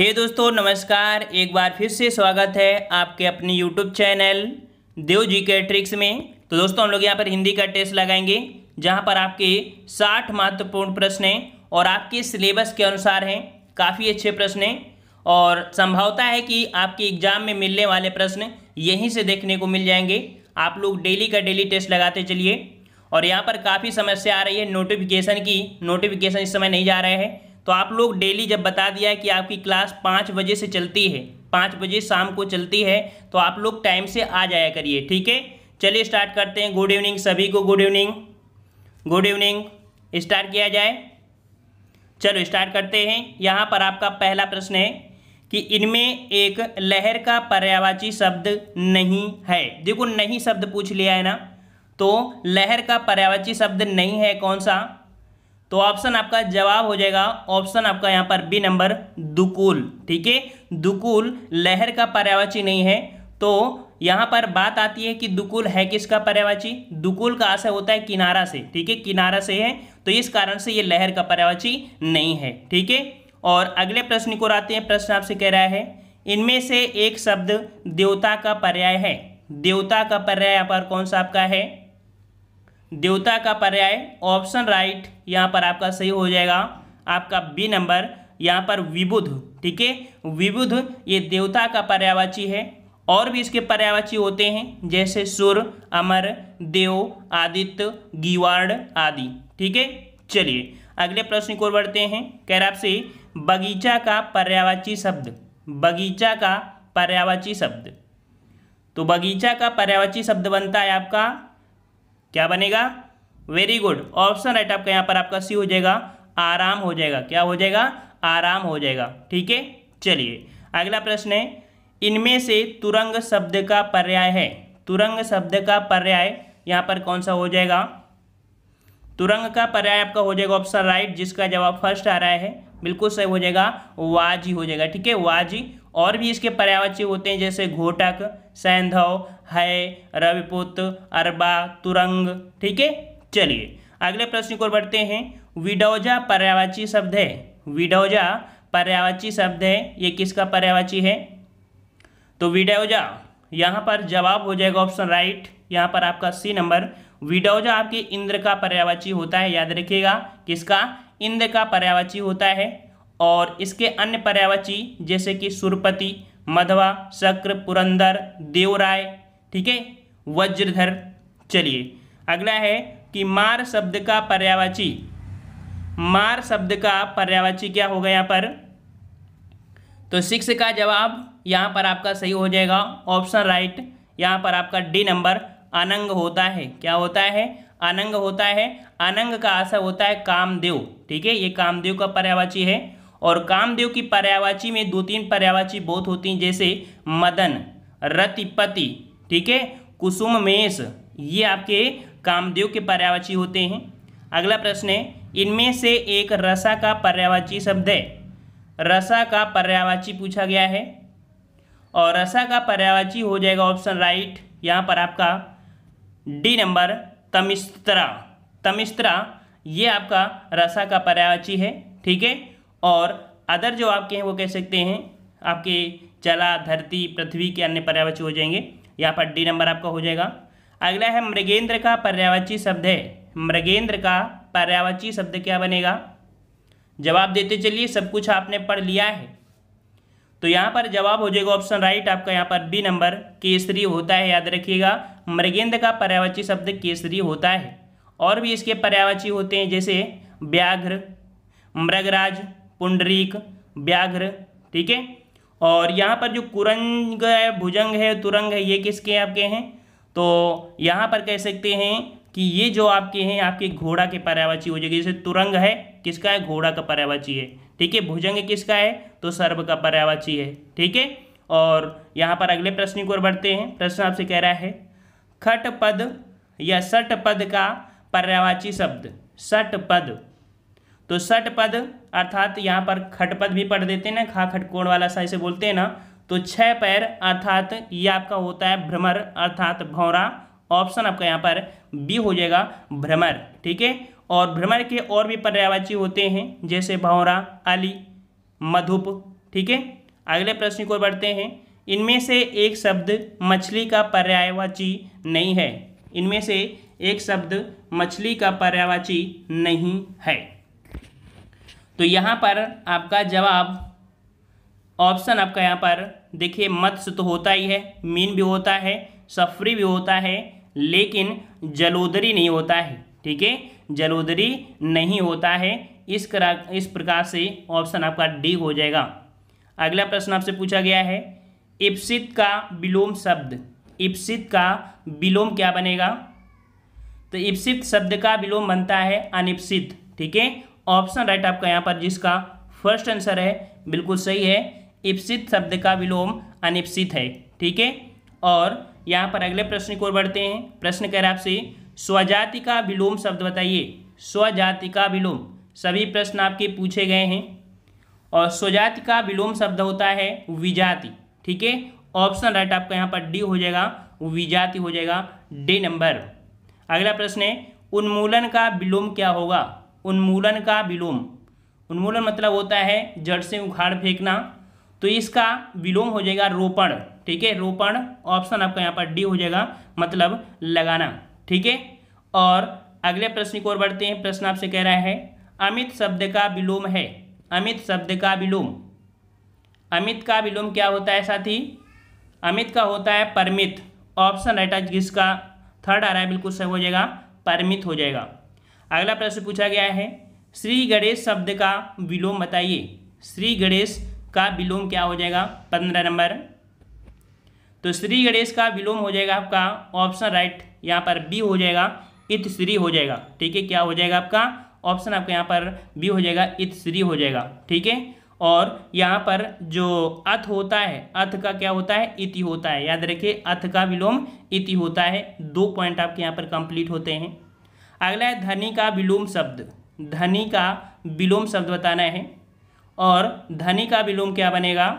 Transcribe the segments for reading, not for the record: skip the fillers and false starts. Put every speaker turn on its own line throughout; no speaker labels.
हे दोस्तों नमस्कार। एक बार फिर से स्वागत है आपके अपने YouTube चैनल देव जीके ट्रिक्स में। तो दोस्तों हम लोग यहाँ पर हिंदी का टेस्ट लगाएंगे जहाँ पर आपके 60 महत्वपूर्ण प्रश्न हैं और आपके सिलेबस के अनुसार हैं। काफ़ी अच्छे प्रश्न हैं और संभावना है कि आपके एग्जाम में मिलने वाले प्रश्न यहीं से देखने को मिल जाएंगे। आप लोग डेली का डेली टेस्ट लगाते चलिए। और यहाँ पर काफ़ी समस्या आ रही है नोटिफिकेशन की। नोटिफिकेशन इस समय नहीं जा रहे हैं, तो आप लोग डेली जब बता दिया है कि आपकी क्लास 5 बजे से चलती है, 5 बजे शाम को चलती है, तो आप लोग टाइम से आ जाया करिए। ठीक है, चलिए स्टार्ट करते हैं। गुड इवनिंग सभी को, good evening, good evening. Start किया जाए, चलो स्टार्ट करते हैं। यहाँ पर आपका पहला प्रश्न है कि इनमें एक लहर का पर्यायवाची शब्द नहीं है। देखो नहीं शब्द पूछ लिया है ना, तो लहर का पर्यायवाची शब्द नहीं है कौन सा? तो ऑप्शन आपका जवाब हो जाएगा, ऑप्शन आपका यहाँ पर बी नंबर दुकूल। ठीक है, दुकूल लहर का पर्यायवाची नहीं है। तो यहाँ पर बात आती है कि दुकूल है किसका पर्यायवाची? दुकूल का आशय होता है किनारा से। ठीक है, किनारा से है, तो इस कारण से ये लहर का पर्यायवाची नहीं है। ठीक है, और अगले प्रश्न को आते हैं। प्रश्न आपसे कह रहा है इनमें से एक शब्द देवता का पर्याय है। देवता का पर्याय यहाँ पर कौन सा आपका है? देवता का पर्याय ऑप्शन राइट यहाँ पर आपका सही हो जाएगा, आपका बी नंबर यहाँ पर विबुध। ठीक है, विबुध ये देवता का पर्यायवाची है। और भी इसके पर्यायवाची होते हैं जैसे सुर, अमर, देव, आदित्य, गीवार्ड आदि। ठीक है, चलिए अगले प्रश्न को बढ़ते हैं। कह रहा आपसे बगीचा का पर्यायवाची शब्द। बगीचा का पर्यायवाची शब्द, तो बगीचा का पर्यायवाची शब्द बनता है आपका क्या बनेगा? वेरी गुड, ऑप्शन राइट आपका यहाँ पर आपका सी हो जाएगा, आराम हो जाएगा। क्या हो जाएगा? आराम हो जाएगा। ठीक है, चलिए अगला प्रश्न है इनमें से तुरंग शब्द का पर्याय है। तुरंग शब्द का पर्याय यहाँ पर कौन सा हो जाएगा? तुरंग का पर्याय आपका हो जाएगा ऑप्शन राइट, जिसका जवाब फर्स्ट आ रहा है, बिल्कुल सही हो जाएगा, वाजी हो जाएगा। ठीक है, वाजी। और भी इसके पर्यायवाची होते हैं जैसे घोटक, सैंधव, है, रविपुत्र, अरबा, तुरंग। ठीक है, चलिए अगले प्रश्न को बढ़ते हैं। विडौजा पर्यायवाची शब्द है। विडौजा पर्यायवाची शब्द है, ये किसका पर्यायवाची है? तो विडौजा यहाँ पर जवाब हो जाएगा ऑप्शन राइट, यहाँ पर आपका सी नंबर। विडौजा आपके इंद्र का पर्यायवाची होता है, याद रखिएगा किसका? इंद्र का पर्यायवाची होता है। और इसके अन्य पर्यायवाची जैसे कि सुरपति, मधवा, शक्र, पुरंदर, देवराय, ठीक है, वज्रधर। चलिए अगला है कि मार शब्द का पर्यायवाची। मार शब्द का पर्यायवाची क्या होगा यहाँ पर? तो 6 का जवाब यहाँ पर आपका सही हो जाएगा, ऑप्शन राइट, यहाँ पर आपका डी नंबर अनंग होता है। क्या होता है? अनंग होता है। अनंग का आशय होता है कामदेव। ठीक है, ये कामदेव का पर्यायवाची है। और कामदेव की पर्यायवाची में 2-3 पर्यायवाची बहुत होती हैं जैसे मदन, रतिपति, ठीक है, कुसुममेश, ये आपके कामदेव के पर्यायवाची होते हैं। अगला प्रश्न है इनमें से एक रसा का पर्यायवाची शब्द है। रसा का पर्यायवाची पूछा गया है और रसा का पर्यायवाची हो जाएगा ऑप्शन राइट, यहाँ पर आपका डी नंबर तमिस्त्रा। तमिस्त्रा ये आपका रसा का पर्यायवाची है। ठीक है, और अदर जो आपके हैं वो कह सकते हैं आपके जला, धरती, पृथ्वी के अन्य पर्यायवाची हो जाएंगे, यहाँ पर डी नंबर आपका हो जाएगा। अगला है मृगेंद्र का पर्यायवाची शब्द है। मृगेंद्र का पर्यायवाची शब्द क्या बनेगा? जवाब देते चलिए, सब कुछ आपने पढ़ लिया है। तो यहाँ पर जवाब हो जाएगा ऑप्शन राइट आपका, यहाँ पर बी नंबर केसरी होता है, याद रखिएगा। मृगेंद्र का पर्यायवाची शब्द केसरी होता है। और भी इसके पर्यायवाची होते हैं जैसे व्याघ्र, मृगराज, पुंडरीक, व्याघ्र। ठीक है, और यहाँ पर जो कुरंग है, भुजंग है, तुरंग है, ये किसके आपके हैं? तो यहाँ पर कह सकते हैं कि ये जो आपके हैं आपके घोड़ा के पर्यायवाची हो जाएगी। जैसे तुरंग है किसका है? घोड़ा का पर्यायवाची है। ठीक है, भुजंग किसका है? तो सर्प का पर्यायवाची है। ठीक है, और यहाँ पर अगले प्रश्न को बढ़ते हैं। प्रश्न आपसे कह रहा है खटपद या सटपद का पर्यायवाची शब्द। सटपद, तो सटपद अर्थात यहाँ पर खटपद भी पढ़ देते हैं ना, खा खटकोण वाला सा इसे बोलते हैं ना। तो 6 पैर अर्थात ये आपका होता है भ्रमर अर्थात भौरा। ऑप्शन आपका यहाँ पर बी हो जाएगा, भ्रमर। ठीक है, और भ्रमर के और भी पर्यायवाची होते हैं जैसे भौरा, अली, मधुप, ठीक है। अगले प्रश्न की ओर बढ़ते हैं। इनमें से एक शब्द मछली का पर्यायवाची नहीं है। इनमें से एक शब्द मछली का पर्यायवाची नहीं है। तो यहाँ पर आपका जवाब ऑप्शन आपका यहाँ पर देखिए, मत्स्य तो होता ही है, मीन भी होता है, सफरी भी होता है, लेकिन जलोदरी नहीं होता है। ठीक है, जलोदरी नहीं होता है। इस प्रकार से ऑप्शन आपका डी हो जाएगा। अगला प्रश्न आपसे पूछा गया है, इप्सित का विलोम शब्द, इप्सित का विलोम क्या बनेगा? तो इप्सित शब्द का विलोम बनता है अनिप्सित। ठीक है, ऑप्शन राइट आपका यहाँ पर, जिसका फर्स्ट आंसर है बिल्कुल सही है। इप्सित शब्द का विलोम अनिप्सित है। ठीक है, और यहाँ पर अगले प्रश्न की ओर बढ़ते हैं। प्रश्न कह रहा है आपसे, स्वजाति का विलोम शब्द बताइए। स्वजाति का विलोम, सभी प्रश्न आपके पूछे गए हैं, और स्वजाति का विलोम शब्द होता है विजाति। ठीक है, ऑप्शन राइट आपका यहाँ पर डी हो जाएगा, विजाति हो जाएगा, डी नंबर। अगला प्रश्न है, उन्मूलन का विलोम क्या होगा? उन्मूलन का विलोम, उन्मूलन मतलब होता है जड़ से उखाड़ फेंकना, तो इसका विलोम हो जाएगा रोपण। ठीक है, रोपण, ऑप्शन आपका यहाँ पर डी हो जाएगा, मतलब लगाना। ठीक है, और अगले प्रश्न की ओर बढ़ते हैं। प्रश्न आपसे कह रहा है, अमित शब्द का विलोम है। अमित शब्द का विलोम, अमित का विलोम क्या होता है साथी? अमित का होता है परमित। ऑप्शन राइट है, जिसका थर्ड आ रहा है बिल्कुल सही हो जाएगा, परमित हो जाएगा। अगला प्रश्न पूछा गया है, श्री गणेश शब्द का विलोम बताइए। श्री गणेश का विलोम क्या हो जाएगा? 15 नंबर। तो श्री गणेश का विलोम हो जाएगा आपका, ऑप्शन राइट यहाँ पर बी हो जाएगा, इत श्री हो जाएगा। ठीक है, क्या हो जाएगा आपका? ऑप्शन आपका यहाँ पर बी हो जाएगा, इत श्री हो जाएगा। ठीक है, और यहाँ पर जो अथ होता है, अथ का क्या होता है? इति होता है। याद रखिए, अथ का विलोम इति होता है। 2 पॉइंट आपके यहाँ पर कंप्लीट होते हैं। अगला है धनी का विलोम शब्द। धनी का विलोम शब्द बताना है, और धनी का विलोम क्या बनेगा?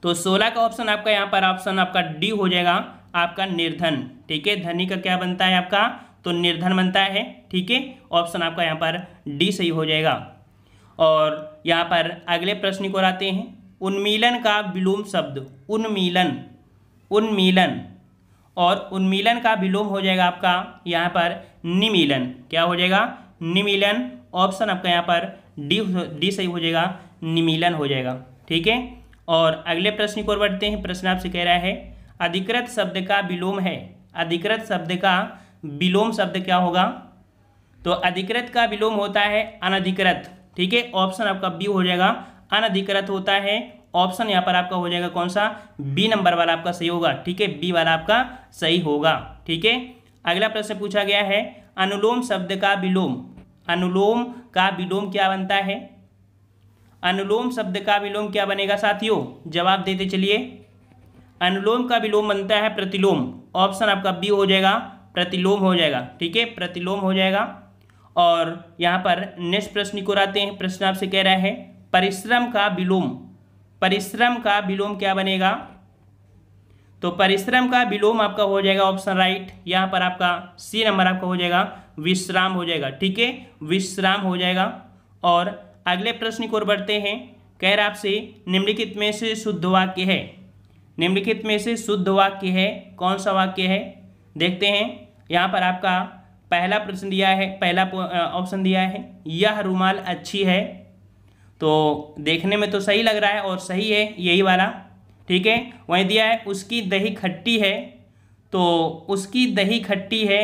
तो 16 का ऑप्शन आपका यहाँ पर, ऑप्शन आपका डी हो जाएगा, आपका निर्धन। ठीक है, धनी का क्या बनता है आपका? तो निर्धन बनता है। ठीक है, ऑप्शन आपका यहाँ पर डी सही हो जाएगा। और यहाँ पर अगले प्रश्न को आते हैं, उन्मीलन का विलोम शब्द। उन्मीलन, उन्मीलन, और उन्मीलन का विलोम हो जाएगा आपका यहाँ पर निमीलन। क्या हो जाएगा? निमीलन। ऑप्शन आपका यहाँ पर डी सही हो जाएगा, निमीलन हो जाएगा। ठीक है, और अगले प्रश्न की ओर बढ़ते हैं। प्रश्न आपसे कह रहा है, अधिकृत शब्द का विलोम है। अधिकृत शब्द का विलोम शब्द क्या होगा? तो अधिकृत का विलोम होता है अनधिकृत। ठीक है, ऑप्शन आपका बी हो जाएगा, अनधिकृत होता है। ऑप्शन यहाँ पर आपका हो जाएगा कौन सा? बी नंबर वाला आपका सही होगा। ठीक है, बी वाला आपका सही होगा। ठीक है, अगला प्रश्न पूछा गया है, अनुलोम शब्द का विलोम। अनुलोम का विलोम क्या बनता है? अनुलोम शब्द का विलोम क्या बनेगा साथियों? जवाब देते चलिए। अनुलोम का विलोम बनता है प्रतिलोम। ऑप्शन आपका बी हो जाएगा, प्रतिलोम हो जाएगा। ठीक है, प्रतिलोम हो जाएगा। और यहाँ पर नेक्स्ट प्रश्न को आते हैं। प्रश्न आपसे कह रहा है, परिश्रम का विलोम। परिश्रम का विलोम क्या बनेगा? तो परिश्रम का विलोम आपका हो जाएगा, ऑप्शन राइट यहाँ पर आपका सी नंबर आपका हो जाएगा, विश्राम हो जाएगा। ठीक है, विश्राम हो जाएगा। और अगले प्रश्न की ओर बढ़ते हैं। कह रहा आपसे, निम्नलिखित में से शुद्ध वाक्य है। निम्नलिखित में से शुद्ध वाक्य है, कौन सा वाक्य है? देखते हैं। यहाँ पर आपका पहला प्रश्न दिया है, पहला ऑप्शन दिया है, यह रुमाल अच्छी है। तो देखने में तो सही लग रहा है और सही है यही वाला। ठीक है, वहीं दिया है, उसकी दही खट्टी है। तो उसकी दही खट्टी है,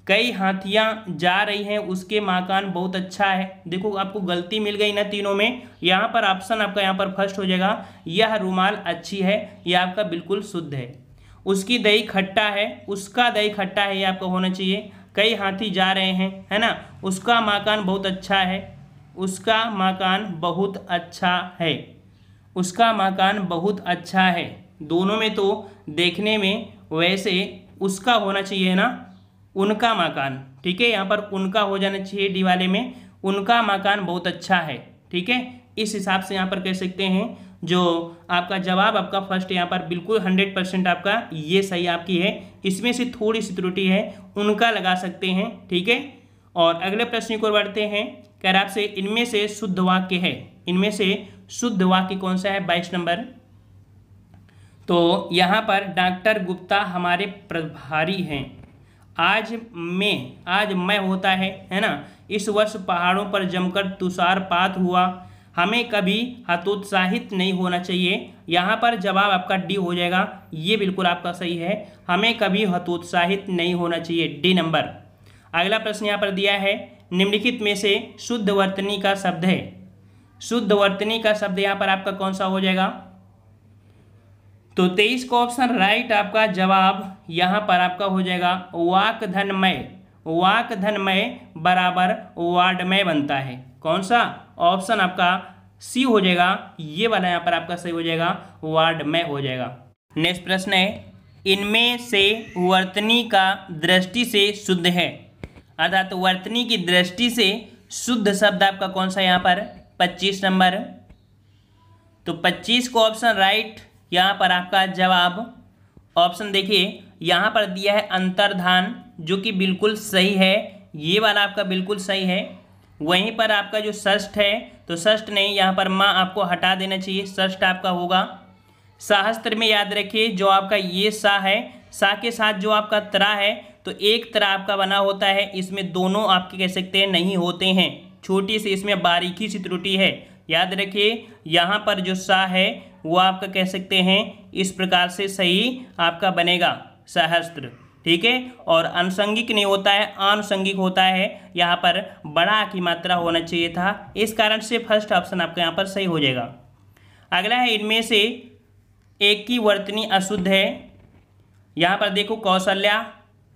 कई हाथियाँ जा रही हैं, उसके मकान बहुत अच्छा है। देखो आपको गलती मिल गई ना तीनों में। यहाँ पर ऑप्शन आपका यहाँ पर फर्स्ट हो जाएगा, यह रुमाल अच्छी है, यह आपका बिल्कुल शुद्ध है। उसकी दही खट्टा है, उसका दही खट्टा है, ये आपका होना चाहिए। कई हाथी जा रहे हैं, है ना। उसका मकान बहुत अच्छा है, उसका मकान बहुत अच्छा है, उसका मकान बहुत अच्छा है। दोनों में तो देखने में वैसे उसका होना चाहिए ना, उनका मकान। ठीक है, यहाँ पर उनका हो जाना चाहिए डी वाले में, उनका मकान बहुत अच्छा है। ठीक है, इस हिसाब से यहाँ पर कह सकते हैं जो आपका जवाब आपका फर्स्ट यहाँ पर बिल्कुल 100% आपका ये सही आपकी है। इसमें से थोड़ी सी त्रुटि है, उनका लगा सकते हैं। ठीक है, और अगले प्रश्न को बढ़ते हैं। कह रहा आपसे, इनमें से शुद्ध वाक्य है। इनमें से शुद्ध वाक्य कौन सा है? 22 नंबर। तो यहाँ पर डॉक्टर गुप्ता हमारे प्रभारी हैं। आज मैं होता है ना। इस वर्ष पहाड़ों पर जमकर तुषारपात हुआ। हमें कभी हतोत्साहित नहीं होना चाहिए। यहाँ पर जवाब आपका डी हो जाएगा। ये बिल्कुल आपका सही है, हमें कभी हतोत्साहित नहीं होना चाहिए, डी नंबर। अगला प्रश्न यहाँ पर दिया है, निम्नलिखित में से शुद्ध वर्तनी का शब्द है। शुद्ध वर्तनी का शब्द यहाँ पर आपका कौन सा हो जाएगा? तो 23 का ऑप्शन राइट आपका जवाब यहाँ पर आपका हो जाएगा वाक्धनमय। वाक्धनमय बराबर वार्डमय बनता है। कौन सा? ऑप्शन आपका सी हो जाएगा, ये वाला यहाँ पर आपका सही हो जाएगा, वार्डमय हो जाएगा। नेक्स्ट प्रश्न है, इनमें से वर्तनी का दृष्टि से शुद्ध है, अर्थात वर्तनी की दृष्टि से शुद्ध शब्द आपका कौन सा यहाँ पर? 25 नंबर। तो 25 को ऑप्शन राइट यहाँ पर आपका जवाब। ऑप्शन देखिए यहाँ पर दिया है अंतर्धान, जो कि बिल्कुल सही है, ये वाला आपका बिल्कुल सही है। वहीं पर आपका जो षष्ठ है, तो षष्ठ नहीं, यहाँ पर माँ आपको हटा देना चाहिए, षष्ठ आपका होगा। सहस्त्र में याद रखिए जो आपका ये सा है, सा के साथ जो आपका त्रा है, तो एक त्रा आपका बना होता है, इसमें दोनों आपके कह सकते हैं नहीं होते हैं, छोटी सी इसमें बारीकी सी त्रुटि है। याद रखिए यहाँ पर जो सा है वो आपका कह सकते हैं इस प्रकार से सही आपका बनेगा सहस्त्र, ठीक है। और अनुषंगिक नहीं होता है, आनुषंगिक होता है, यहाँ पर बड़ा की मात्रा होना चाहिए था, इस कारण से फर्स्ट ऑप्शन आपका यहाँ पर सही हो जाएगा। अगला है, इनमें से एक की वर्तनी अशुद्ध है। यहाँ पर देखो कौशल्या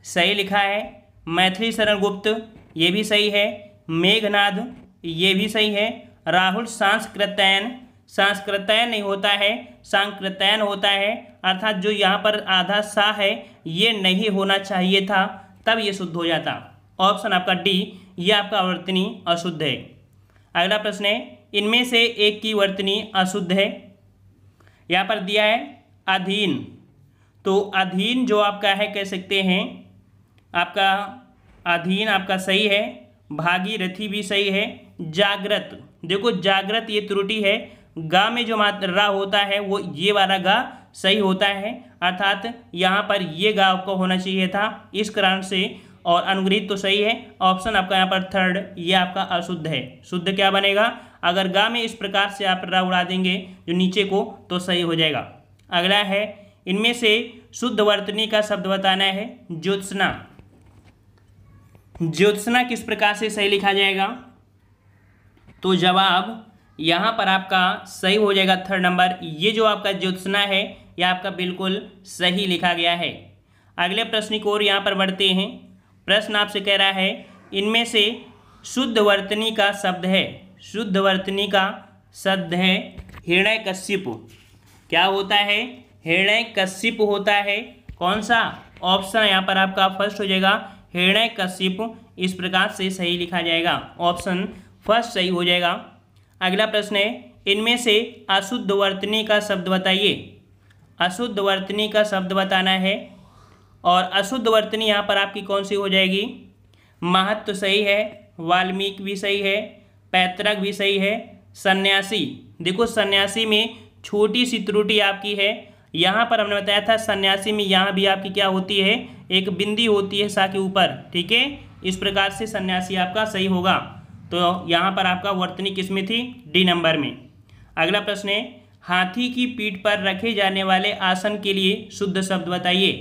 सही लिखा है, मैथिली शरण गुप्त ये भी सही है, मेघनाद ये भी सही है, राहुल सांस्कृतैन, सांस्कृतैन नहीं होता है, सांकृतैन होता है, अर्थात जो यहाँ पर आधा सा है ये नहीं होना चाहिए था, तब ये शुद्ध हो जाता। ऑप्शन आपका डी, ये आपका वर्तनी अशुद्ध है। अगला प्रश्न है, इनमें से एक की वर्तनी अशुद्ध है। यहाँ पर दिया है अधीन, तो अधीन जो आपका है कह सकते हैं आपका अधीन आपका सही है, भागीरथी भी सही है, जागृत, देखो जागृत ये त्रुटि है, गा में जो मात्रा होता है वो ये वाला गा सही होता है, अर्थात यहाँ पर ये गा आपको होना चाहिए था, इस कारण से। और अनुग्रहित तो सही है, ऑप्शन आपका यहाँ पर थर्ड, ये आपका अशुद्ध है। शुद्ध क्या बनेगा? अगर गा में इस प्रकार से आप रा उड़ा देंगे जो नीचे को, तो सही हो जाएगा। अगला है, इनमें से शुद्ध वर्तनी का शब्द बताना है। ज्योत्सना, ज्योत्सना किस प्रकार से सही लिखा जाएगा? तो जवाब यहाँ पर आपका सही हो जाएगा थर्ड नंबर, ये जो आपका ज्योत्सना है यह आपका बिल्कुल सही लिखा गया है। अगले प्रश्न की ओर यहाँ पर बढ़ते हैं। प्रश्न आपसे कह रहा है, इनमें से शुद्ध वर्तनी का शब्द है, शुद्ध वर्तनी का शब्द है हिरण्यकशिप। क्या होता है? हिरण्यकशिप होता है। कौन सा? ऑप्शन यहाँ पर आपका फर्स्ट हो जाएगा, हिरण्यकशिप, इस प्रकार से सही लिखा जाएगा, ऑप्शन फर्स्ट सही हो जाएगा। अगला प्रश्न है, इनमें से अशुद्ध वर्तनी का शब्द बताइए। अशुद्ध वर्तनी का शब्द बताना है, और अशुद्ध वर्तनी यहाँ पर आपकी कौन सी हो जाएगी? महत्व सही है, वाल्मीकि भी सही है, पैतृक भी सही है, सन्यासी, देखो सन्यासी में छोटी सी त्रुटि आपकी है, यहाँ पर हमने बताया था सन्यासी में यहाँ भी आपकी क्या होती है, एक बिंदी होती है सा के ऊपर, ठीक है, इस प्रकार से सन्यासी आपका सही होगा। तो यहाँ पर आपका वर्तनी किस में थी? डी नंबर में। अगला प्रश्न है, हाथी की पीठ पर रखे जाने वाले आसन के लिए शुद्ध शब्द बताइए।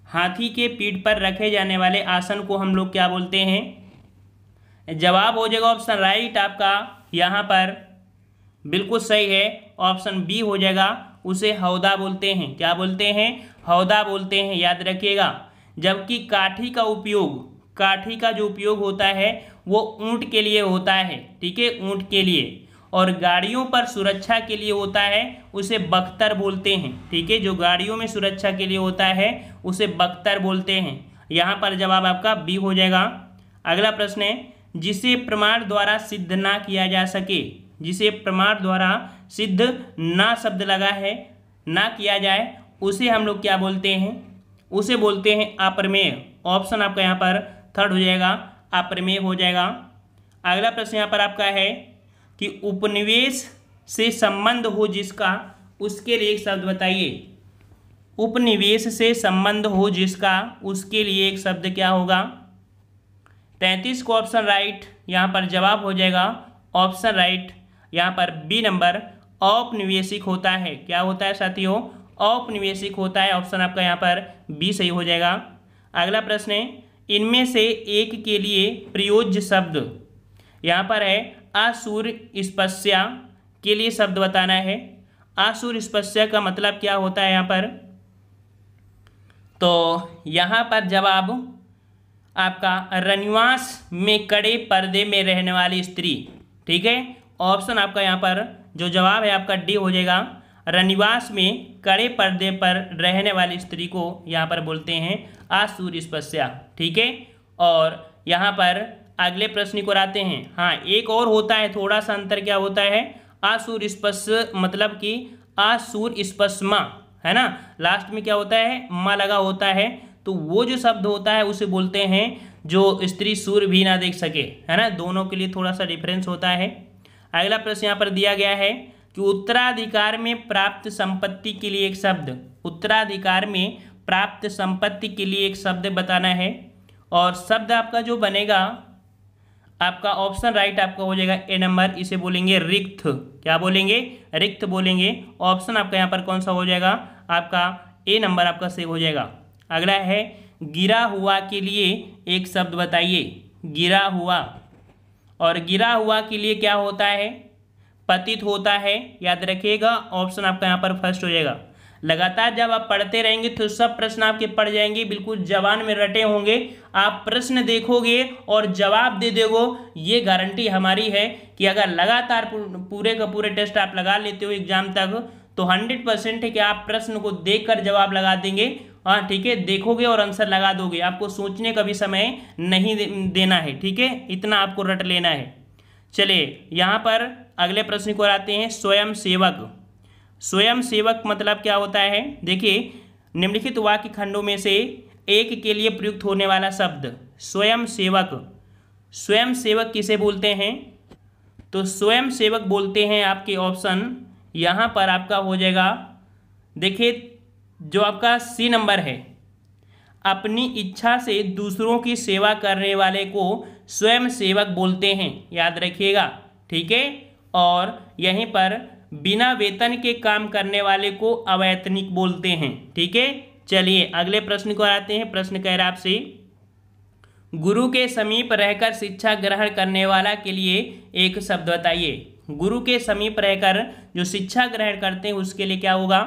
हाथी के पीठ पर रखे जाने वाले आसन को हम लोग क्या बोलते हैं? जवाब हो जाएगा ऑप्शन राइट आपका यहाँ पर बिल्कुल सही है, ऑप्शन बी हो जाएगा, उसे हौदा बोलते हैं। क्या बोलते हैं? हौदा बोलते हैं, याद रखिएगा। जबकि काठी का उपयोग, काठी का जो उपयोग होता है वो ऊंट के लिए होता है, ठीक है, ऊंट के लिए, और गाड़ियों पर सुरक्षा के लिए होता है, उसे बख्तर बोलते हैं, ठीक है, जो गाड़ियों में सुरक्षा के लिए होता है उसे बख्तर बोलते हैं। यहाँ पर जवाब आपका बी हो जाएगा। अगला प्रश्न है, जिसे प्रमाण द्वारा सिद्ध ना किया जा सके, जिसे प्रमाण द्वारा सिद्ध ना शब्द लगा है, ना किया जाए, उसे हम लोग क्या बोलते हैं? उसे बोलते हैं अप्रमेय। ऑप्शन आपका यहाँ पर थर्ड हो जाएगा, अप्रमेय हो जाएगा। अगला प्रश्न यहाँ पर आपका है कि उपनिवेश से संबंध हो जिसका, उसके लिए एक शब्द बताइए। उपनिवेश से संबंध हो जिसका, उसके लिए एक शब्द क्या होगा। 33 को ऑप्शन राइट, यहाँ पर जवाब हो जाएगा ऑप्शन राइट, यहाँ पर बी नंबर औपनिवेशिक होता है। क्या होता है साथियों, औपनिवेशिक होता है। ऑप्शन आपका यहाँ पर बी सही हो जाएगा। अगला प्रश्न है, इनमें से एक के लिए प्रयोज्य शब्द, यहाँ पर है असूरस्पश्या के लिए शब्द बताना है। असूरस्पश्या का मतलब क्या होता है यहाँ पर, तो यहाँ पर जवाब आपका रनिवास में कड़े पर्दे में रहने वाली स्त्री। ठीक है, ऑप्शन आपका यहाँ पर जो जवाब है आपका डी हो जाएगा। रनिवास में कड़े पर्दे पर रहने वाली स्त्री को यहाँ पर बोलते हैं असूरस्पश्या। ठीक है, और यहाँ पर अगले प्रश्न को आते हैं। हाँ, एक और होता है, थोड़ा सा अंतर क्या होता है, असूरस्पश्य मतलब कि असूरस्पश्मा है ना, लास्ट में क्या होता है, माँ लगा होता है, तो वो जो शब्द होता है उसे बोलते हैं जो स्त्री सूर्य भी ना देख सके, है ना। दोनों के लिए थोड़ा सा डिफरेंस होता है। अगला प्रश्न यहाँ पर दिया गया है कि उत्तराधिकार में प्राप्त संपत्ति के लिए एक शब्द, उत्तराधिकार में प्राप्त संपत्ति के लिए एक शब्द बताना है। और शब्द आपका जो बनेगा, आपका ऑप्शन राइट आपका हो जाएगा ए नंबर, इसे बोलेंगे रिक्त। क्या बोलेंगे, रिक्त बोलेंगे। ऑप्शन आपका यहाँ पर कौन सा हो जाएगा, आपका ए नंबर आपका सेव हो जाएगा। अगला है, गिरा हुआ के लिए एक शब्द बताइए। गिरा हुआ, और गिरा हुआ के लिए क्या होता है, पतित होता है, याद रखिएगा। ऑप्शन आपका यहाँ पर फर्स्ट हो जाएगा। लगातार जब आप पढ़ते रहेंगे तो सब प्रश्न आपके पढ़ जाएंगे, बिल्कुल जबान में रटे होंगे। आप प्रश्न देखोगे और जवाब दे दोगे, ये गारंटी हमारी है कि अगर लगातार पूरे का पूरे टेस्ट आप लगा लेते हो एग्जाम तक, तो 100% है कि आप प्रश्न को देखकर जवाब लगा देंगे। हाँ ठीक है, देखोगे और आंसर लगा दोगे, आपको सोचने का भी समय नहीं देना है। ठीक है, इतना आपको रट लेना है। चलिए यहाँ पर अगले प्रश्न को आते हैं, स्वयं सेवक। स्वयं सेवक मतलब क्या होता है, देखिए निम्नलिखित वाक्य खंडों में से एक के लिए प्रयुक्त होने वाला शब्द स्वयं सेवक। स्वयं सेवक किसे बोलते हैं, तो स्वयं सेवक बोलते हैं आपके ऑप्शन यहाँ पर आपका हो जाएगा, देखिए जो आपका सी नंबर है, अपनी इच्छा से दूसरों की सेवा करने वाले को स्वयं सेवक बोलते हैं, याद रखिएगा। ठीक है, और यहीं पर बिना वेतन के काम करने वाले को अवैतनिक बोलते हैं। ठीक है, चलिए अगले प्रश्न को आते हैं। प्रश्न कह रहा है आपसे, गुरु के समीप रहकर शिक्षा ग्रहण करने वाला के लिए एक शब्द बताइए। गुरु के समीप रहकर जो शिक्षा ग्रहण करते हैं उसके लिए क्या होगा,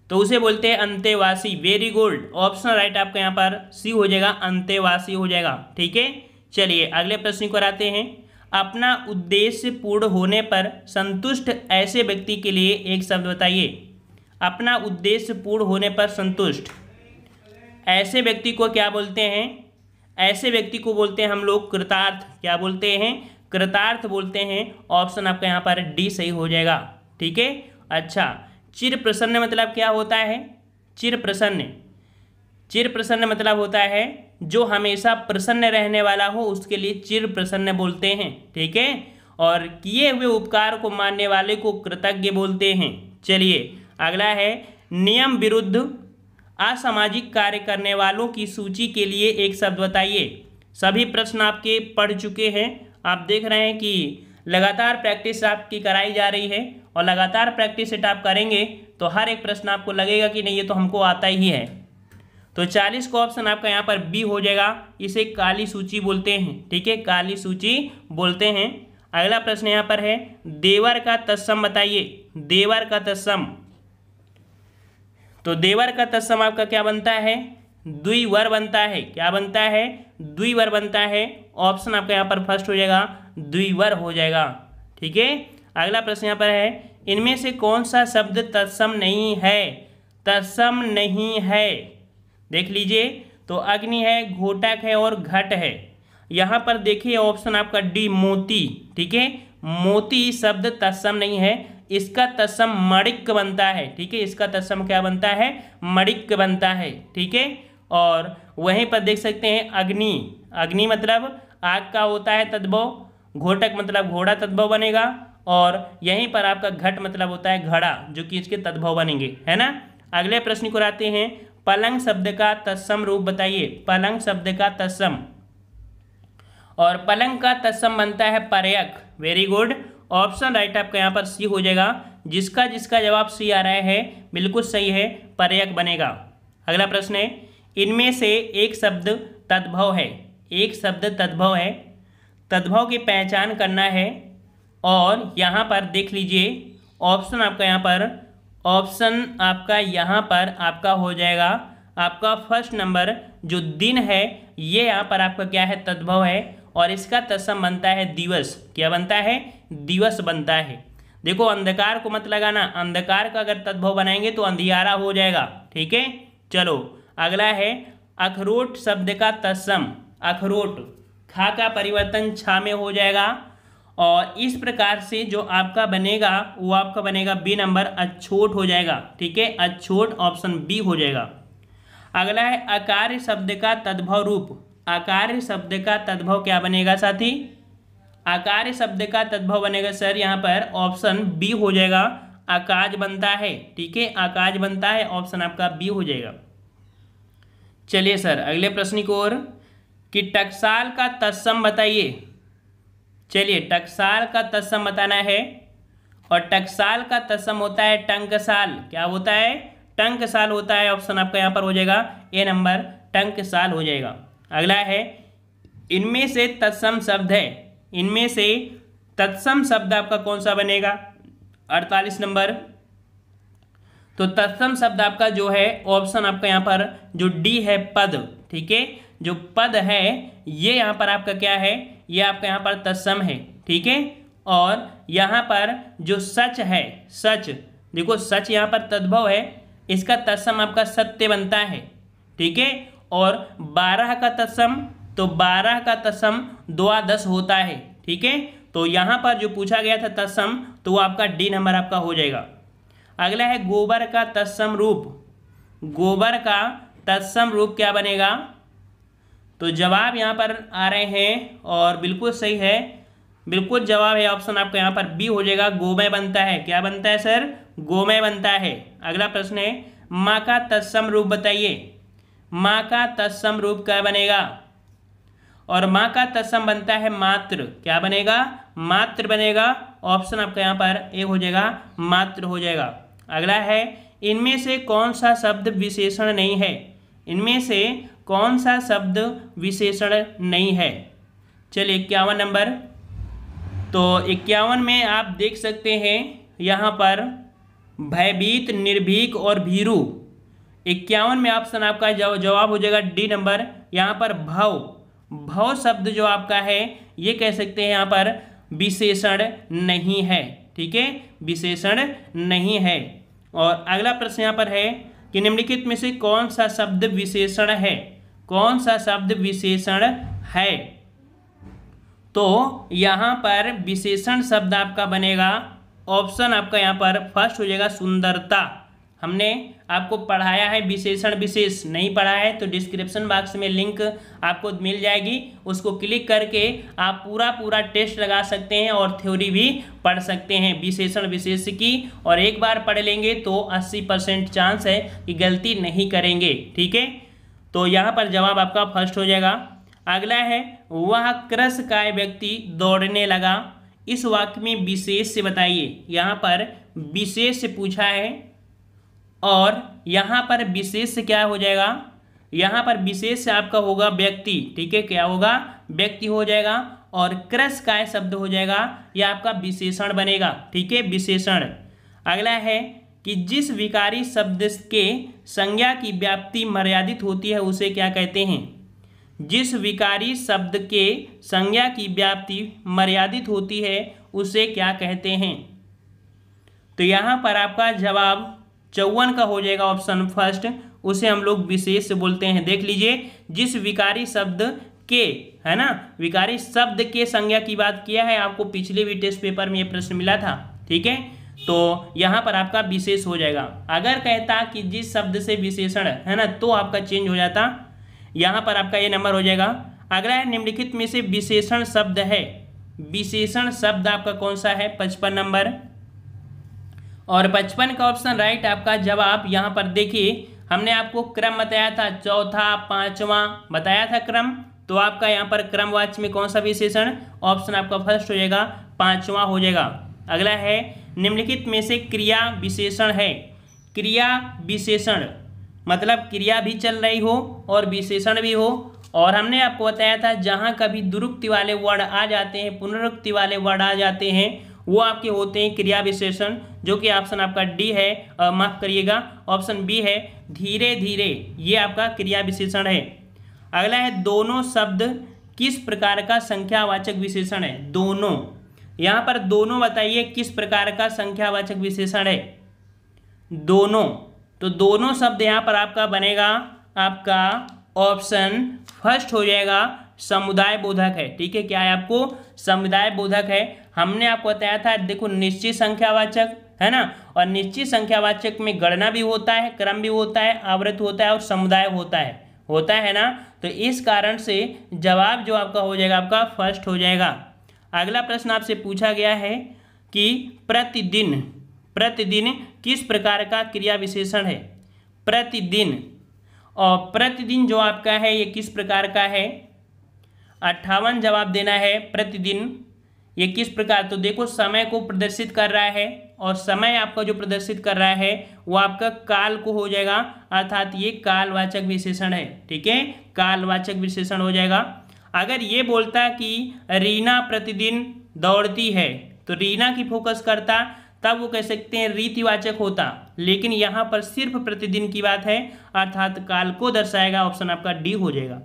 तो उसे बोलते हैं अंतेवासी। वेरी गुड, ऑप्शन राइट आपका यहाँ पर सी हो जाएगा, अंतेवासी हो जाएगा। ठीक है, चलिए अगले प्रश्न को आते हैं। अपना उद्देश्य पूर्ण होने पर संतुष्ट ऐसे व्यक्ति के लिए एक शब्द बताइए। अपना उद्देश्य पूर्ण होने पर संतुष्ट ऐसे व्यक्ति को क्या बोलते हैं, ऐसे व्यक्ति को बोलते हैं हम लोग कृतार्थ। क्या बोलते हैं, कृतार्थ बोलते हैं। ऑप्शन आपका यहाँ पर डी सही हो जाएगा। ठीक है, अच्छा चिर प्रसन्न मतलब क्या होता है, चिर प्रसन्न, चिर प्रसन्न मतलब होता है जो हमेशा प्रसन्न रहने वाला हो, उसके लिए चिर प्रसन्न बोलते हैं। ठीक है, और किए हुए उपकार को मानने वाले को कृतज्ञ बोलते हैं। चलिए अगला है, नियम विरुद्ध असामाजिक कार्य करने वालों की सूची के लिए एक शब्द बताइए। सभी प्रश्न आपके पढ़ चुके हैं, आप देख रहे हैं कि लगातार प्रैक्टिस आपकी कराई जा रही है, और लगातार प्रैक्टिस सेट आप करेंगे तो हर एक प्रश्न आपको लगेगा कि नहीं ये तो हमको आता ही है। तो 40 का ऑप्शन आपका यहाँ पर बी हो जाएगा, इसे काली सूची बोलते हैं। ठीक है, काली सूची बोलते हैं। अगला प्रश्न यहाँ पर है, देवर का तत्सम बताइए। देवर का तत्सम, तो देवर का तत्सम आपका क्या बनता है, द्विवर बनता है। क्या बनता है, द्विवर बनता है। ऑप्शन आपका यहाँ पर फर्स्ट हो जाएगा, द्विवर हो जाएगा। ठीक है, अगला प्रश्न यहाँ पर है, इनमें से कौन सा शब्द तत्सम नहीं है, तत्सम नहीं है। देख लीजिए, तो अग्नि है, घोटक है और घट है। यहाँ पर देखिए ऑप्शन आपका डी मोती। ठीक है, मोती शब्द तत्सम नहीं है, इसका तत्सम मणिक बनता है। ठीक है, इसका तत्सम क्या बनता है, मणिक बनता है। ठीक है, और वहीं पर देख सकते हैं अग्नि, अग्नि मतलब आग का होता है तद्भव, घोटक मतलब घोड़ा तद्भव बनेगा, और यहीं पर आपका घट मतलब होता है घड़ा, जो कि इसके तद्भव बनेंगे, है ना। अगले प्रश्न को आते हैं, पलंग शब्द का तत्सम रूप बताइए। पलंग शब्द का तत्सम, और पलंग का तत्सम बनता है पर्यक। वेरी गुड, ऑप्शन राइट आपका यहाँ पर सी हो जाएगा। जिसका जिसका जवाब सी आ रहा है बिल्कुल सही है, पर्यक बनेगा। अगला प्रश्न है, इनमें से एक शब्द तद्भव है। एक शब्द तद्भव है, तद्भव की पहचान करना है। और यहाँ पर देख लीजिए ऑप्शन आपका यहाँ पर, ऑप्शन आपका यहाँ पर आपका हो जाएगा आपका फर्स्ट नंबर जो दिन है, ये यहाँ पर आपका क्या है, तद्भव है, और इसका तत्सम बनता है दिवस। क्या बनता है, दिवस बनता है। देखो अंधकार को मत लगाना, अंधकार का अगर तद्भव बनाएंगे तो अंधियारा हो जाएगा, ठीक है। चलो अगला है, अखरोट शब्द का तत्सम। अखरोट, खा का परिवर्तन छा में हो जाएगा, और इस प्रकार से जो आपका बनेगा वो आपका बनेगा बी नंबर, अछोट हो जाएगा, ठीक है। अछोट ऑप्शन बी हो जाएगा। अगला है, अकार्य शब्द का तद्भव रूप। अकार्य शब्द का तद्भव क्या बनेगा साथी, अकार्य शब्द का तद्भव बनेगा सर यहाँ पर ऑप्शन बी हो जाएगा, अकाज बनता है, ठीक है। अकाज बनता है, ऑप्शन आपका बी हो जाएगा। चलिए सर अगले प्रश्न की ओर, कि टकसाल का तत्सम बताइए। चलिए टकसाल का तत्सम बताना है, और टकसाल का तत्सम होता है टंकसाल। क्या होता है, टंकसाल होता है, ऑप्शन आपका यहाँ पर हो जाएगा ए नंबर, टंकसाल हो जाएगा। अगला है, इनमें से तत्सम शब्द है। इनमें से तत्सम शब्द आपका कौन सा बनेगा, 48 नंबर। तो तत्सम शब्द आपका जो है ऑप्शन आपका यहाँ पर जो डी है, पद, ठीक है। जो पद है ये यहाँ पर आपका क्या है, ये आपका यहाँ पर तत्सम है, ठीक है। और यहाँ पर जो सच है, सच, देखो सच यहाँ पर तद्भव है, इसका तत्सम आपका सत्य बनता है, ठीक है। और 12 का तत्सम, तो 12 का तत्सम द्वादश होता है, ठीक है। तो यहाँ पर जो पूछा गया था तत्सम, तो वो आपका डी नंबर आपका हो जाएगा। अगला है, गोबर का तत्सम रूप। गोबर का तत्सम रूप क्या बनेगा, तो जवाब यहाँ पर आ रहे हैं और बिल्कुल सही है, बिल्कुल जवाब है ऑप्शन आपका यहाँ पर बी हो जाएगा, गोमय बनता है। क्या बनता है सर, गोमय बनता है। अगला प्रश्न है, माँ का तत्सम रूप बताइए। माँ का तत्सम रूप क्या बनेगा, और माँ का तत्सम बनता है मात्र। क्या बनेगा, मात्र बनेगा, ऑप्शन आपका यहाँ पर ए हो जाएगा, मात्र हो जाएगा। अगला है, इनमें से कौन सा शब्द विशेषण नहीं है। इनमें से कौन सा शब्द विशेषण नहीं है। चलिए 51 नंबर, तो 51 में आप देख सकते हैं यहाँ पर भयभीत, निर्भीक और भीरू। 51 में ऑप्शन आपका जवाब हो जाएगा डी नंबर। यहाँ पर भव, भव शब्द जो आपका है ये कह सकते हैं यहाँ पर विशेषण नहीं है, ठीक है, विशेषण नहीं है। और अगला प्रश्न यहाँ पर है कि निम्नलिखित में से कौन सा शब्द विशेषण है। कौन सा शब्द विशेषण है, तो यहाँ पर विशेषण शब्द आपका बनेगा, ऑप्शन आपका यहाँ पर फर्स्ट हो जाएगा सुंदरता। हमने आपको पढ़ाया है विशेषण विशेष, नहीं पढ़ा है तो डिस्क्रिप्शन बॉक्स में लिंक आपको मिल जाएगी, उसको क्लिक करके आप पूरा टेस्ट लगा सकते हैं और थ्योरी भी पढ़ सकते हैं विशेषण विशेष की। और एक बार पढ़ लेंगे तो 80% चांस है कि गलती नहीं करेंगे, ठीक है। तो यहाँ पर जवाब आपका फर्स्ट हो जाएगा। अगला है, वह कृशकाय व्यक्ति दौड़ने लगा। इस वाक्य में विशेष से बताइए। यहाँ पर विशेष से पूछा है, और यहाँ पर विशेष से क्या हो जाएगा, यहाँ पर विशेष से आपका होगा व्यक्ति, ठीक है, क्या होगा, व्यक्ति हो जाएगा। और कृशकाय शब्द हो जाएगा, यह आपका विशेषण बनेगा, ठीक है, विशेषण। अगला है कि जिस विकारी शब्द के संज्ञा की व्याप्ति मर्यादित होती है उसे क्या कहते हैं। जिस विकारी शब्द के संज्ञा की व्याप्ति मर्यादित होती है उसे क्या कहते हैं। तो यहाँ पर आपका जवाब 54 का हो जाएगा, ऑप्शन फर्स्ट, उसे हम लोग विशेष बोलते हैं। देख लीजिए, जिस विकारी शब्द के, है ना, विकारी शब्द के संज्ञा की बात किया है, आपको पिछले भी टेस्ट पेपर में ये प्रश्न मिला था, ठीक है। तो यहाँ पर आपका विशेष हो जाएगा। अगर कहता कि जिस शब्द से विशेषण है ना, तो आपका चेंज हो जाता, यहाँ पर आपका ये नंबर हो जाएगा। अगला है, निम्नलिखित में से विशेषण शब्द है। विशेषण शब्द आपका कौन सा है? 55 नंबर। और 55 का ऑप्शन राइट आपका जवाब। यहाँ पर देखिए हमने आपको क्रम बताया था, चौथा पांचवा बताया था क्रम, तो आपका यहाँ पर क्रमवाच्य में कौन सा विशेषण? ऑप्शन आपका फर्स्ट हो जाएगा, पांचवा हो जाएगा। अगला है निम्नलिखित में से क्रिया विशेषण है। क्रिया विशेषण मतलब क्रिया भी चल रही हो और विशेषण भी हो। और हमने आपको बताया था जहाँ कभी दुरुक्ति वाले वर्ड आ जाते हैं, पुनरुक्ति वाले वर्ड आ जाते हैं, वो आपके होते हैं क्रिया विशेषण, जो कि ऑप्शन आपका डी है, माफ करिएगा ऑप्शन बी है, धीरे धीरे, ये आपका क्रिया विशेषण है। अगला है दोनों शब्द किस प्रकार का संख्यावाचक विशेषण है? दोनों, यहाँ पर दोनों बताइए किस प्रकार का संख्यावाचक विशेषण है? दोनों, तो दोनों शब्द यहाँ पर आपका बनेगा आपका ऑप्शन फर्स्ट हो जाएगा, समुदाय बोधक है। ठीक है, क्या है आपको? समुदाय बोधक है। हमने आपको बताया था देखो निश्चित संख्यावाचक है ना, और निश्चित संख्यावाचक में गणना भी होता है, क्रम भी होता है, आवृत्त होता है और समुदाय होता है ना। तो इस कारण से जवाब जो आपका हो जाएगा आपका फर्स्ट हो जाएगा। अगला प्रश्न आपसे पूछा गया है कि प्रतिदिन, प्रतिदिन किस प्रकार का क्रिया विशेषण है? प्रतिदिन, और प्रतिदिन जो आपका है ये किस प्रकार का है? 58 जवाब देना है। प्रतिदिन ये किस प्रकार? तो देखो समय को प्रदर्शित कर रहा है, और समय आपका जो प्रदर्शित कर रहा है वो आपका काल को हो जाएगा, अर्थात ये कालवाचक विशेषण है। ठीक है, कालवाचक विशेषण हो जाएगा। अगर ये बोलता कि रीना प्रतिदिन दौड़ती है, तो रीना की फोकस करता, तब वो कह सकते हैं रीतिवाचक होता, लेकिन यहाँ पर सिर्फ प्रतिदिन की बात है, अर्थात काल को दर्शाएगा। ऑप्शन आपका डी हो जाएगा।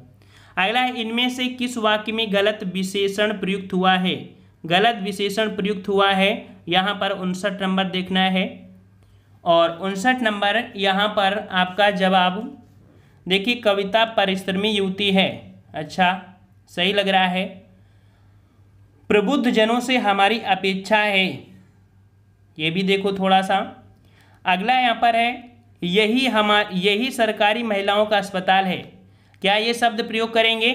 अगला है इनमें से किस वाक्य में गलत विशेषण प्रयुक्त हुआ है? गलत विशेषण प्रयुक्त हुआ है, यहाँ पर 59 नंबर देखना है। और 59 नंबर यहाँ पर आपका जवाब देखिए, कविता परिश्रमी युवती है। अच्छा, सही लग रहा है। प्रबुद्ध जनों से हमारी अपेक्षा है, ये भी देखो थोड़ा सा। अगला यहाँ पर है यही सरकारी महिलाओं का अस्पताल है। क्या ये शब्द प्रयोग करेंगे?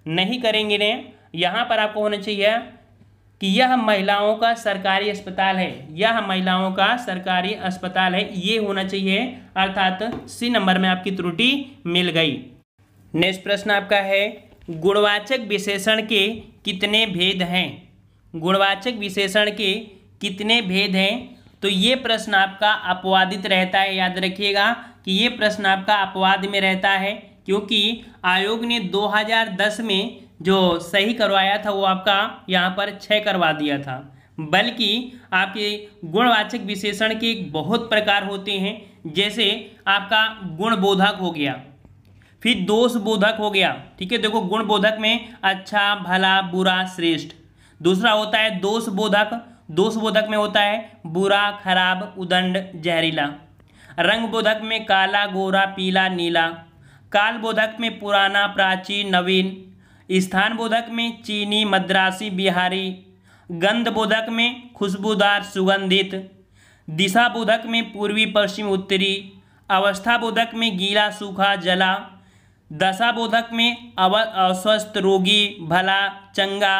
नहीं करेंगे ने। यहाँ पर आपको होना चाहिए कि यह महिलाओं का सरकारी अस्पताल है, यह महिलाओं का सरकारी अस्पताल है, ये होना चाहिए, अर्थात सी नंबर में आपकी त्रुटि मिल गई। नेक्स्ट प्रश्न आपका है गुणवाचक विशेषण के कितने भेद हैं? गुणवाचक विशेषण के कितने भेद हैं? तो ये प्रश्न आपका अपवादित रहता है, याद रखिएगा कि ये प्रश्न आपका अपवाद में रहता है, क्योंकि आयोग ने 2010 में जो सही करवाया था वो आपका यहाँ पर 6 करवा दिया था। बल्कि आपके गुणवाचक विशेषण के बहुत प्रकार होते हैं, जैसे आपका गुणबोधक हो गया, फिर दोष बोधक हो गया। ठीक है, देखो गुणबोधक में अच्छा, भला, बुरा, श्रेष्ठ। दूसरा होता है दोष बोधक, दोष बोधक में होता है बुरा, खराब, उदंड, जहरीला। रंग बोधक में काला, गोरा, पीला, नीला। काल बोधक में पुराना, प्राचीन, नवीन। स्थान बोधक में चीनी, मद्रासी, बिहारी। गंध बोधक में खुशबूदार, सुगंधित। दिशा बोधक में पूर्वी, पश्चिम, उत्तरी। अवस्था बोधक में गीला, सूखा, जला। दशा बोधक में अस्वस्थ, रोगी, भला, चंगा।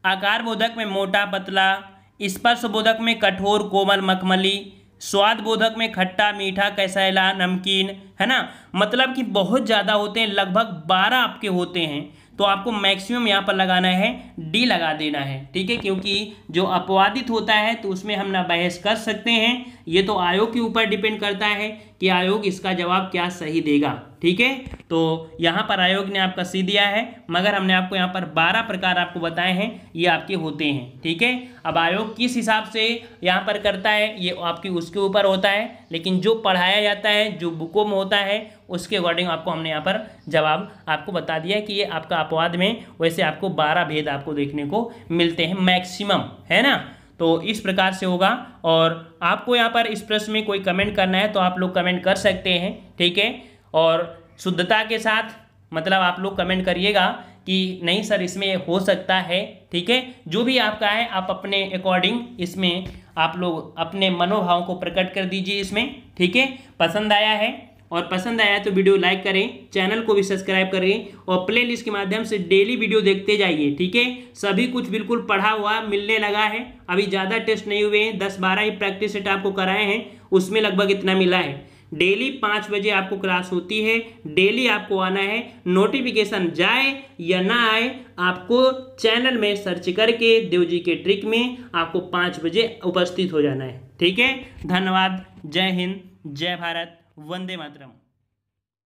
आकार बोधक में मोटा, पतला। स्पर्श बोधक में कठोर, कोमल, मखमली। स्वाद बोधक में खट्टा, मीठा, कसैला, नमकीन, है ना। मतलब कि बहुत ज़्यादा होते हैं, लगभग 12 आपके होते हैं। तो आपको मैक्सिमम यहाँ पर लगाना है, डी लगा देना है। ठीक है, क्योंकि जो अपवादित होता है तो उसमें हम ना बहस कर सकते हैं, ये तो आयोग के ऊपर डिपेंड करता है कि आयोग इसका जवाब क्या सही देगा। ठीक है, तो यहाँ पर आयोग ने आपका सी दिया है, मगर हमने आपको यहाँ पर 12 प्रकार आपको बताए हैं, ये आपके होते हैं। ठीक है, अब आयोग किस हिसाब से यहाँ पर करता है ये आपकी उसके ऊपर होता है, लेकिन जो पढ़ाया जाता है, जो बुकों में होता है, उसके अकॉर्डिंग आपको हमने यहाँ पर जवाब आपको बता दिया कि ये आपका अपवाद में वैसे आपको 12 भेद आपको देखने को मिलते हैं मैक्सिमम, है ना। तो इस प्रकार से होगा। और आपको यहाँ पर इस प्रश्न में कोई कमेंट करना है तो आप लोग कमेंट कर सकते हैं। ठीक है, और शुद्धता के साथ मतलब आप लोग कमेंट करिएगा कि नहीं सर इसमें हो सकता है। ठीक है, जो भी आपका है आप अपने अकॉर्डिंग इसमें आप लोग अपने मनोभाव को प्रकट कर दीजिए इसमें। ठीक है, पसंद आया है और पसंद आया तो वीडियो लाइक करें, चैनल को भी सब्सक्राइब करें और प्लेलिस्ट के माध्यम से डेली वीडियो देखते जाइए। ठीक है, सभी कुछ बिल्कुल पढ़ा हुआ मिलने लगा है। अभी ज़्यादा टेस्ट नहीं हुए हैं, 10-12 ही प्रैक्टिस सेट आपको कराए हैं, उसमें लगभग इतना मिला है। डेली 5 बजे आपको क्लास होती है, डेली आपको आना है। नोटिफिकेशन जाए या ना आए, आपको चैनल में सर्च करके देव जी के ट्रिक में आपको 5 बजे उपस्थित हो जाना है। ठीक है, धन्यवाद। जय हिंद, जय भारत, वंदे मातरम।